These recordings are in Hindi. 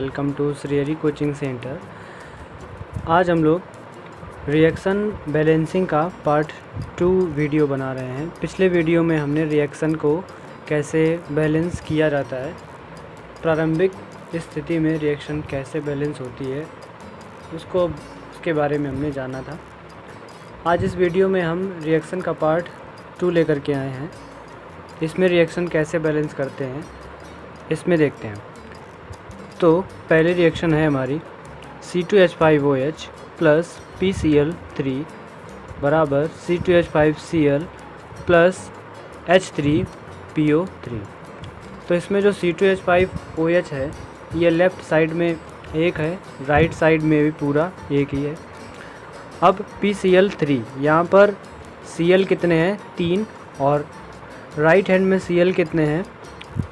Welcome to Shrihari coaching centre. आज हम लोग रिएक्शन बैलेंसिंग का पार्ट 2 वीडियो बना रहे हैं। पिछले वीडियो में हमने रिएक्शन को कैसे बैलेंस किया जाता है, प्रारंभिक स्थिति में रिएक्शन कैसे बैलेंस होती है उसके बारे में हमने जाना था। आज इस वीडियो में हम रिएक्शन का पार्ट 2 लेकर के आए हैं। इसमें रिएक्शन कैसे बैलेंस करते हैं इसमें देखते हैं। तो पहले रिएक्शन है हमारी C2H5OH प्लस PCl3 बराबर C2H5Cl प्लस H3PO3। तो इसमें जो C2H5OH है ये लेफ़्ट साइड में एक है, राइट साइड में भी पूरा एक ही है। अब PCl3 यहाँ पर Cl कितने हैं 3 और राइट हैंड में Cl कितने हैं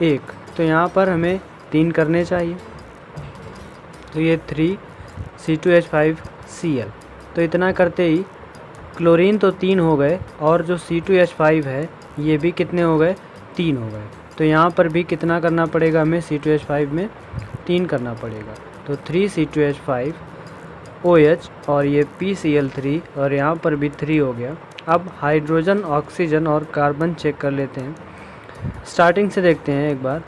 1, तो यहाँ पर हमें 3 करने चाहिए। तो ये 3 C2H5Cl, तो इतना करते ही क्लोरीन तो 3 हो गए और जो C2H5 है ये भी कितने हो गए 3 हो गए। तो यहाँ पर भी कितना करना पड़ेगा हमें C2H5 में 3 करना पड़ेगा। तो 3 C2H5OH और ये PCl3 और यहाँ पर भी 3 हो गया। अब हाइड्रोजन, ऑक्सीजन और कार्बन चेक कर लेते हैं। स्टार्टिंग से देखते हैं एक बार।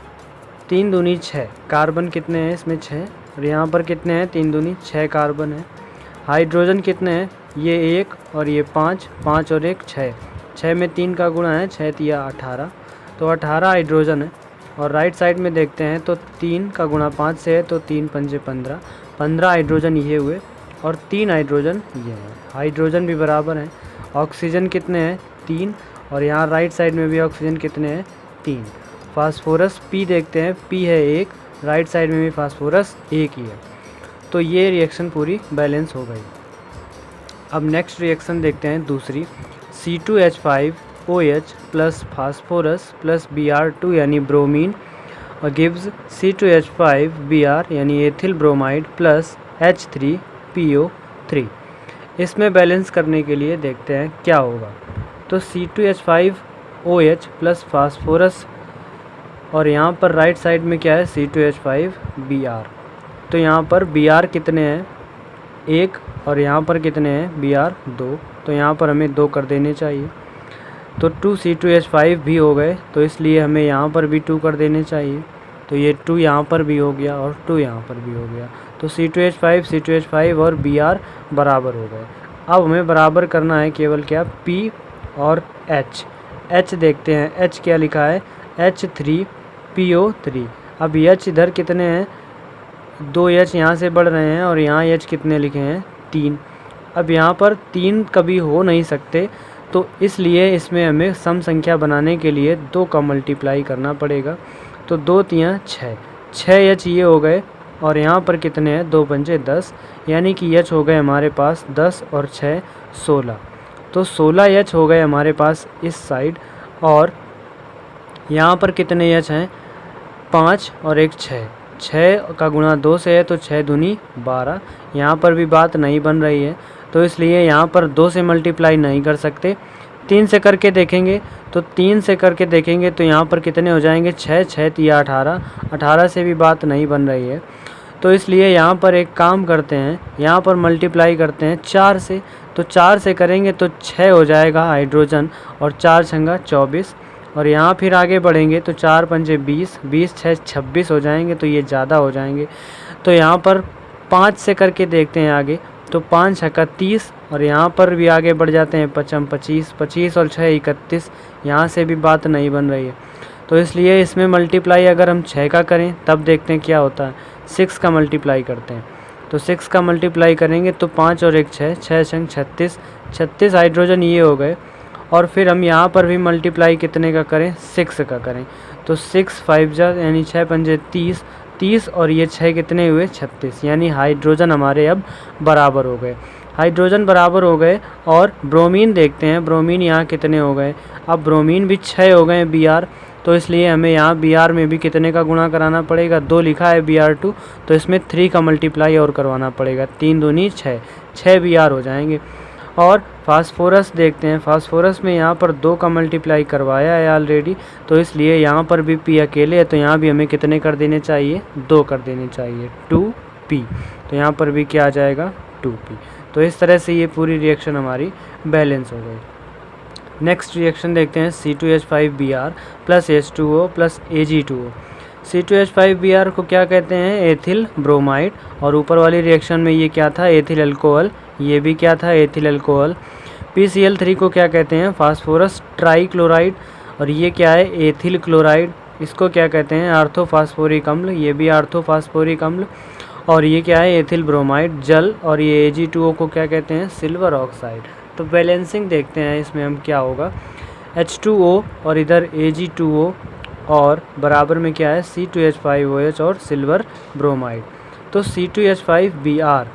3 दूनी 6, कार्बन कितने हैं इसमें 6 और यहाँ पर कितने हैं 3 दूनी 6 कार्बन है। हाइड्रोजन कितने हैं ये 1 और ये 5, 5 और 1 6, 6 में 3 का गुणा है 6 तिया 18, तो 18 हाइड्रोजन है। और राइट साइड में देखते हैं तो 3 का गुणा 5 से है तो 3 पंजे 15, 15 हाइड्रोजन ये हुए और 3 हाइड्रोजन ये हैं। हाइड्रोजन भी बराबर हैं। ऑक्सीजन कितने हैं 3 और यहाँ राइट साइड में भी ऑक्सीजन कितने हैं 3। फास्फोरस P देखते हैं, P है 1, राइट साइड में भी फास्फोरस 1 ही है। तो ये रिएक्शन पूरी बैलेंस हो गई। अब नेक्स्ट रिएक्शन देखते हैं दूसरी। C2H5OH plus phosphorus plus Br2 यानी ब्रोमीन और गिव्स C2H5Br यानी एथिल ब्रोमाइड प्लस H3PO3। इसमें बैलेंस करने के लिए देखते हैं क्या होगा। तो C2H5OH प्लस फास्फोरस और यहाँ पर राइट साइड में क्या है C2H5Br, तो यहाँ पर Br कितने हैं 1 और यहाँ पर कितने हैं Br 2, तो यहाँ पर हमें 2 कर देने चाहिए। तो 2 C2H5 भी हो गए, तो इसलिए हमें यहाँ पर भी 2 कर देने चाहिए। तो ये 2 यहाँ पर भी हो गया और 2 यहाँ पर भी हो गया। तो C2H5 और Br बराबर हो गए। अब हमें बराबर करना है केवल क्या P और H। H देखते हैं, H क्या लिखा है H3PO3। अब H इधर कितने हैं 2 H यहाँ से बढ़ रहे हैं और यहाँ H कितने लिखे हैं 3। अब यहाँ पर 3 कभी हो नहीं सकते, तो इसलिए इसमें हमें सम संख्या बनाने के लिए 2 का मल्टीप्लाई करना पड़ेगा। तो 2 तियाँ 6, 6 H ये हो गए और यहाँ पर कितने हैं 2 पंजे 10, यानी कि H हो गए हमारे पास 10 और 6 16। तो 16 H हो गए हमारे पास इस साइड और यहाँ पर कितने H हैं 5 और 1 6, 6 का गुणा 2 से है तो 6 दूनी 12। यहाँ पर भी बात नहीं बन रही है, तो इसलिए यहाँ पर 2 से मल्टीप्लाई नहीं कर सकते। 3 से करके देखेंगे, तो 3 से करके देखेंगे तो यहाँ पर कितने हो जाएंगे 6, 6 तिया 18, 18 से भी बात नहीं बन रही है। तो इसलिए यहाँ पर एक काम करते हैं, यहाँ पर मल्टीप्लाई करते हैं 4 से। तो 4 से करेंगे तो 6 हो जाएगा हाइड्रोजन और 4 छंगा 24। और यहाँ फिर आगे बढ़ेंगे तो 4 पंजे 20, 20 6 26 हो जाएंगे, तो ये ज़्यादा हो जाएंगे। तो यहाँ पर 5 से करके देखते हैं आगे, तो 5 छक्का 30 और यहाँ पर भी आगे बढ़ जाते हैं 5 25, 25 और 6 31, यहाँ से भी बात नहीं बन रही है। तो इसलिए इसमें मल्टीप्लाई अगर हम 6 का करें तब देखते हैं क्या होता है। 6 का मल्टीप्लाई करते हैं, तो 6 का मल्टीप्लाई करेंगे तो 5 और 1 6, 6 छंग 36, 36 हाइड्रोजन ये हो गए। और फिर हम यहाँ पर भी मल्टीप्लाई कितने का करें 6 का करें, तो 6 5 जा यानी 6 पंजे 30, 30 और ये 6 कितने हुए 36, यानी हाइड्रोजन हमारे अब बराबर हो गए। हाइड्रोजन बराबर हो गए। और ब्रोमीन देखते हैं, ब्रोमीन यहाँ कितने हो गए। अब ब्रोमीन भी 6 हो गए Br, तो इसलिए हमें यहाँ Br में भी कितने का गुणा कराना पड़ेगा 2 लिखा है Br2, तो इसमें 3 का मल्टीप्लाई और करवाना पड़ेगा। 3 दूनी 6, 6 Br हो जाएंगे। और फास्फोरस देखते हैं, फास्फोरस में यहाँ पर 2 का मल्टीप्लाई करवाया है ऑलरेडी, तो इसलिए यहाँ पर भी P अकेले है, तो यहाँ भी हमें कितने कर देने चाहिए, 2 कर देने चाहिए, 2P। तो यहाँ पर भी क्या आ जाएगा, 2P। तो इस तरह से ये पूरी रिएक्शन हमारी बैलेंस हो गई। नेक्स्ट रिएक्शन देखते हैं C2H5Br plus H2O plus Ag2O। C2H5Br को क्या कहते हैं, एथिल ब्रोमाइड, और ऊपर वाली रिएक्शन में ये क्या था, एथिल अल्कोहल, ये भी क्या था, एथिल अल्कोहल। PCl3 को क्या कहते हैं, फास्फोरस ट्राइक्लोराइड, और ये क्या है, एथिल क्लोराइड। इसको क्या कहते हैं, आर्थोफास्फोरिक अम्ल, ये भी आर्थोफास्फोरिक अम्ल। और ये क्या है, एथिल ब्रोमाइड जल, और ये Ag2O को क्या कहते हैं, सिल्वर ऑक्साइड। तो बैलेंसिंग देखते हैं इसमें हम क्या होगा, H2O और इधर Ag2O और बराबर में क्या है, C2H5OH और सिल्वर ब्रोमाइड। तो C2H5Br,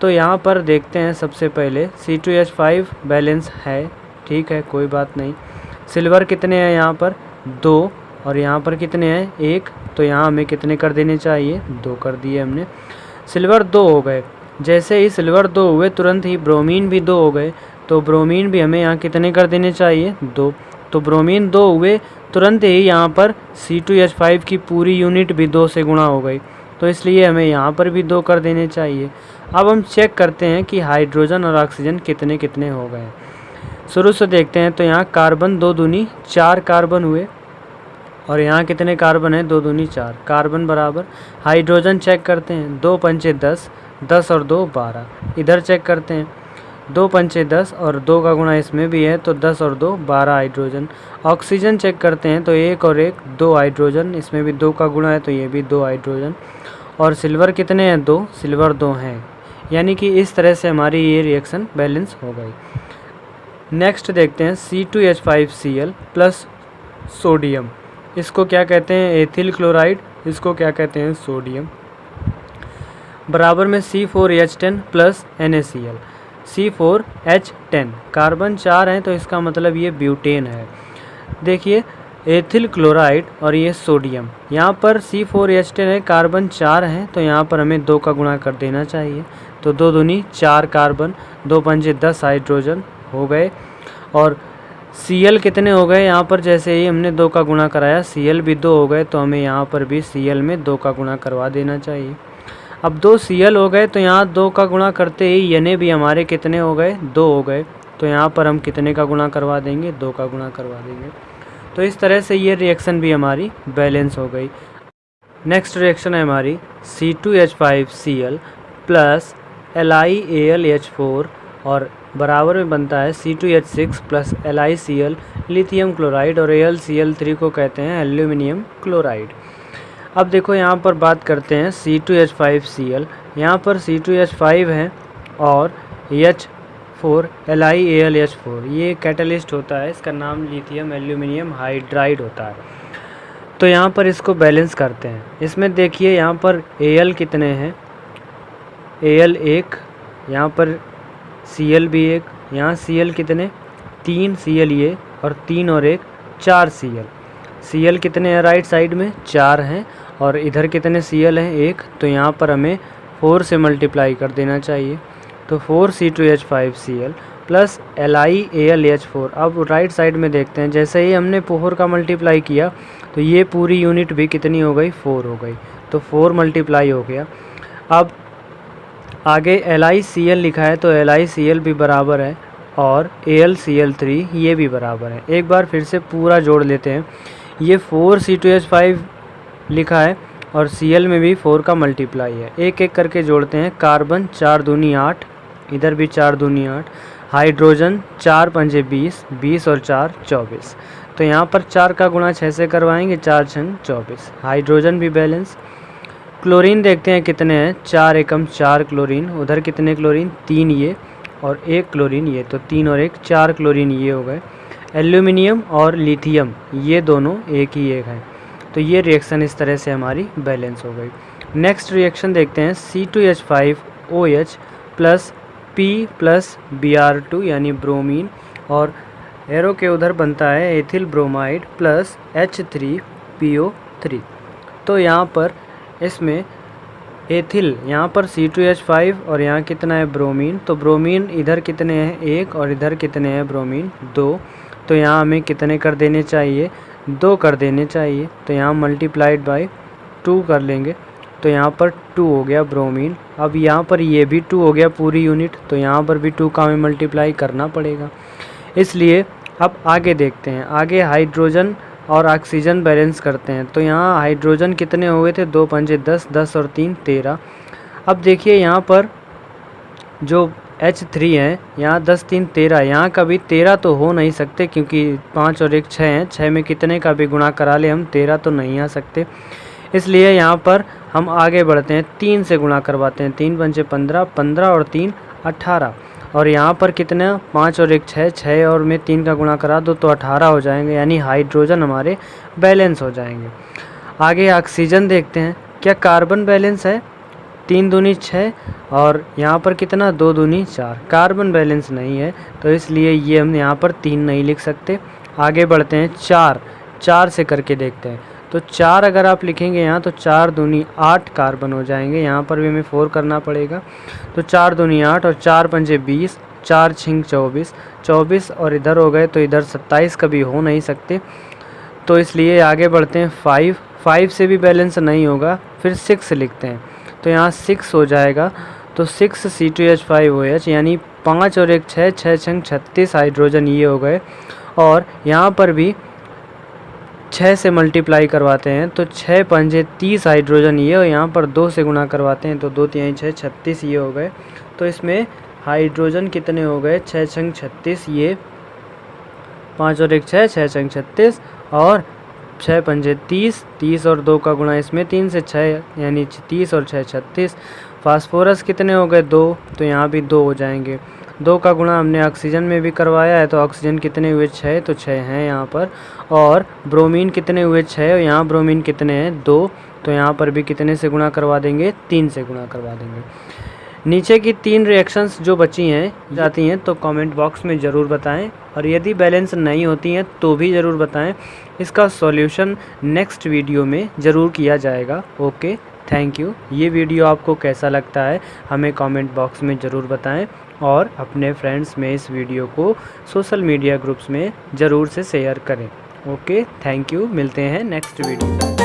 तो यहाँ पर देखते हैं सबसे पहले C2H5 बैलेंस है, ठीक है, कोई बात नहीं। सिल्वर कितने हैं यहाँ पर, 2, और यहाँ पर कितने हैं, 1, तो यहाँ हमें कितने कर देने चाहिए, 2 कर दिए हमने। सिल्वर 2 हो गए, जैसे ही सिल्वर 2 हुए तुरंत ही ब्रोमीन भी 2 हो गए, तो ब्रोमीन भी हमें यहाँ कितने कर देने चाहिए, 2। तो ब्रोमीन 2 हुए, तुरंत ही यहाँ पर C2H5 की पूरी यूनिट भी 2 से गुणा हो गई, तो इसलिए हमें यहाँ पर भी 2 कर देने चाहिए। अब हम चेक करते हैं कि हाइड्रोजन और ऑक्सीजन कितने कितने हो गए। शुरू से देखते हैं, तो यहाँ कार्बन 2 दूनी 4 कार्बन हुए, और यहाँ कितने कार्बन है, 2 दूनी 4 कार्बन बराबर। हाइड्रोजन चेक करते हैं, 2 पंचे 10, 10 और 2 12। इधर चेक करते हैं, 2 पंचे 10 और 2 का गुणा इसमें भी है, तो 10 और 2 12 हाइड्रोजन। ऑक्सीजन चेक करते हैं, तो 1 और 1 2 हाइड्रोजन, इसमें भी 2 का गुणा है, तो ये भी 2 हाइड्रोजन। और सिल्वर कितने हैं, 2, सिल्वर 2 हैं। यानी कि इस तरह से हमारी ये रिएक्शन बैलेंस हो गई। नेक्स्ट देखते हैं C2H5Cl प्लस सोडियम, इसको क्या कहते हैं, एथिल क्लोराइड, इसको क्या कहते हैं, सोडियम। बराबर में C4H10 plus NaCl, C4H10, carbon 4 हैं, तो इसका मतलब ये ब्यूटेन है। देखिए एथिल क्लोराइड और ये सोडियम, यहाँ पर C4H10 है, कार्बन 4 हैं, तो यहाँ पर हमें 2 का गुणा कर देना चाहिए, तो 2 दूनी 4 कार्बन, 2 पंजे 10 हाइड्रोजन हो गए। और Cl कितने हो गए, यहाँ पर जैसे ही हमने 2 का गुणा कराया Cl भी 2 हो गए, तो हमें यहाँ पर भी Cl में 2 का गुणा करवा देना चाहिए। अब 2 Cl हो गए, तो यहाँ 2 का गुणा करते ही Na भी हमारे कितने हो गए, 2 हो गए, तो यहाँ पर हम कितने का गुणा करवा देंगे, 2 का गुणा करवा देंगे। तो इस तरह से ये रिएक्शन भी हमारी बैलेंस हो गई। नेक्स्ट रिएक्शन है हमारी C2H5Cl प्लस LiAlH4 और बराबर में बनता है C2H6 plus LiCl, lithium chloride, और AlCl3 को कहते हैं एल्यूमिनियम क्लोराइड। अब देखो यहाँ पर बात करते हैं C2H5Cl, यहाँ पर C2H5 है और H4 LiAlH4, ये कैटलिस्ट होता है, इसका नाम लिथियम एल्यूमिनियम हाइड्राइड होता है। तो यहाँ पर इसको बैलेंस करते हैं। इसमें देखिए यहाँ पर Al कितने हैं, Al 1, यहाँ पर Cl भी 1, यहाँ Cl कितने, 3 Cl ये, और 3 और 1 4 Cl। Cl कितने हैं राइट साइड में, 4 हैं, और इधर कितने Cl हैं, 1, तो यहाँ पर हमें 4 से मल्टीप्लाई कर देना चाहिए, तो 4 C2H5Cl प्लस LiAlH4। अब राइट साइड में देखते हैं, जैसे ही हमने 4 का मल्टीप्लाई किया तो ये पूरी यूनिट भी कितनी हो गई, 4 हो गई, तो 4 मल्टीप्लाई हो गया। अब आगे LiCl लिखा है, तो LiCl भी बराबर है और AlCl3 ये भी बराबर है। एक बार फिर से पूरा जोड़ लेते हैं, ये 4 C2H5 लिखा है और Cl में भी 4 का मल्टीप्लाई है। एक एक करके जोड़ते हैं, कार्बन 4 दूनी 8, इधर भी 4 दूनी 8, हाइड्रोजन 4 पंजे 20, 20 और 4 24, तो यहाँ पर 4 का गुणा 6 से करवाएंगे, 4 छंग 24, हाइड्रोजन भी बैलेंस। क्लोरीन देखते हैं कितने हैं, 4 एकम 4 क्लोरीन, उधर कितने क्लोरीन, 3 ये और 1 क्लोरीन ये, तो 3 और 1 4 क्लोरीन ये हो गए। एल्यूमिनियम और लिथियम ये दोनों एक ही एक हैं, तो ये रिएक्शन इस तरह से हमारी बैलेंस हो गई। नेक्स्ट रिएक्शन देखते हैं C2H5OH plus P plus Br2 यानी ब्रोमीन, और एरो के उधर बनता है एथिल ब्रोमाइड प्लस H3PO3। तो यहाँ पर इसमें एथिल, यहाँ पर C2H5 और यहाँ कितना है ब्रोमीन, तो ब्रोमीन इधर कितने हैं 1 और इधर कितने हैं ब्रोमीन 2, तो यहाँ हमें कितने कर देने चाहिए 2 कर देने चाहिए, तो यहाँ मल्टीप्लाइड बाय 2 कर लेंगे, तो यहाँ पर 2 हो गया ब्रोमीन। अब यहाँ पर ये भी 2 हो गया पूरी यूनिट, तो यहाँ पर भी 2 का हमें मल्टीप्लाई करना पड़ेगा। इसलिए अब आगे देखते हैं, आगे हाइड्रोजन और ऑक्सीजन बैलेंस करते हैं। तो यहाँ हाइड्रोजन कितने हो गए थे 2 पंजे 10, 10 और 3 13। अब देखिए यहाँ पर जो H3 है, यहाँ 10 3 13, यहाँ कभी 13 तो हो नहीं सकते क्योंकि 5 और 1 6 हैं, 6 में कितने का भी गुणा करा ले हम 13 तो नहीं आ सकते। इसलिए यहाँ पर हम आगे बढ़ते हैं, 3 से गुणा करवाते हैं, 3 पंजे 15, 15 और 3 18, और यहाँ पर कितना 5 और 1 6, 6 और में 3 का गुणा करा दो तो 18 हो जाएंगे, यानी हाइड्रोजन हमारे बैलेंस हो जाएंगे। आगे ऑक्सीजन देखते हैं, क्या कार्बन बैलेंस है 3 दूनी 6 और यहाँ पर कितना 2 दूनी 4, कार्बन बैलेंस नहीं है, तो इसलिए ये हम यहाँ पर 3 नहीं लिख सकते। आगे बढ़ते हैं, 4 से करके देखते हैं, तो 4 अगर आप लिखेंगे यहाँ तो 4 दूनी 8 कार्बन हो जाएंगे, यहाँ पर भी हमें 4 करना पड़ेगा, तो 4 दूनी 8 और 4 पंजे 20, 4 छिंग 24, 24 और इधर हो गए तो इधर 27 कभी हो नहीं सकते, तो इसलिए आगे बढ़ते हैं 5 से भी बैलेंस नहीं होगा, फिर 6 लिखते हैं, तो यहाँ 6 हो जाएगा, तो 6 C2H5OH, यानी 5 और 1 6, 6 छिंग 36 हाइड्रोजन ये हो गए। और यहाँ पर भी 6 से मल्टीप्लाई करवाते हैं तो 6 पंजे 30 हाइड्रोजन ये, और यहाँ पर 2 से गुणा करवाते हैं तो 2 3 6 36 ये हो गए। तो इसमें हाइड्रोजन कितने हो गए 6 छंग 36, ये 5 और 1 6, 6 छंग 36 और 6 पंजे 30, 30 और 2 का गुणा इसमें 3 से 6, यानी 30 और 6 36। फास्फोरस कितने हो गए 2, तो यहाँ भी 2 हो जाएंगे। 2 का गुणा हमने ऑक्सीजन में भी करवाया है, तो ऑक्सीजन कितने हुए 6, तो 6 हैं यहाँ पर। और ब्रोमीन कितने हुए 6, और यहाँ ब्रोमीन कितने हैं 2, तो यहाँ पर भी कितने से गुणा करवा देंगे 3 से गुणा करवा देंगे। नीचे की 3 रिएक्शंस जो बची हैं जाती हैं तो कमेंट बॉक्स में ज़रूर बताएं, और यदि बैलेंस नहीं होती हैं तो भी ज़रूर बताएं। इसका सॉल्यूशन नेक्स्ट वीडियो में ज़रूर किया जाएगा। Okay, thank you. ये वीडियो आपको कैसा लगता है हमें कमेंट बॉक्स में ज़रूर बताएं, और अपने फ्रेंड्स में इस वीडियो को सोशल मीडिया ग्रुप्स में ज़रूर से शेयर करें। Okay, thank you. मिलते हैं नेक्स्ट वीडियो में।